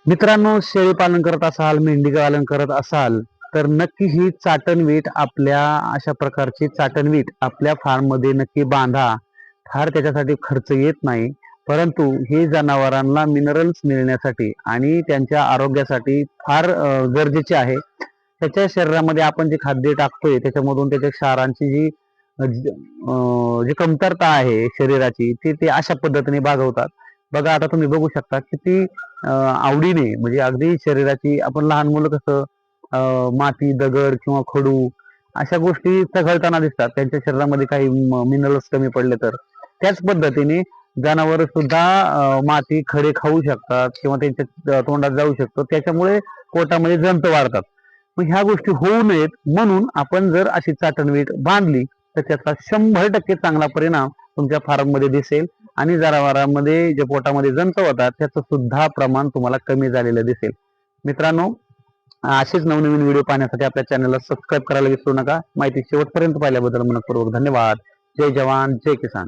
मित्रांनो, शेळी पालन करत असाल, मेंढी पालन करत असाल तर नक्की ही चाटणवीट अशा प्रकारची चाटणवीट आपल्या फार्म मध्ये नक्की बांधा. फार त्याच्यासाठी खर्च येत नाही, परंतु हे जनावरांना मिनरल्स मिळण्यासाठी आणि त्यांच्या आरोग्यासाठी फार गरजेचे आहे. त्याच्या शरीरामध्ये आपण जे खाद्य टाकतोय त्याच्यामधून त्याच्या क्षारांची जी कमतरता आहे शरीराची ते अशा पद्धतीने भागवतात. बघा, आता तुम्ही बघू शकता किती आवडीने, म्हणजे अगदी शरीराची, आपण लहान मुलं कसं माती, दगड किंवा खडू अशा गोष्टी चघळताना दिसतात त्यांच्या शरीरामध्ये काही मिनरल्स कमी पडले तर, त्याच पद्धतीने जनावर सुद्धा माती, खडे खाऊ शकतात किंवा त्यांच्या तोंडात जाऊ शकतो, त्याच्यामुळे पोटामध्ये जंत वाढतात. मग ह्या गोष्टी होऊ नयेत म्हणून आपण जर अशी चाटणवीट बांधली तर त्याचा 100% चांगला परिणाम तुमच्या फार्म मध्ये दिसेल आणि जनावरांमध्ये जे पोटामध्ये जंत होतात त्याचं सुद्धा प्रमाण तुम्हाला कमी झालेलं दिसेल. मित्रांनो, असेच नवनवीन व्हिडिओ पाहण्यासाठी आपल्या चॅनलला सबस्क्राईब करायला विसरू नका. माहिती शेवटपर्यंत पाहिल्याबद्दल मनपूर्वक धन्यवाद. जय जवान, जय किसान.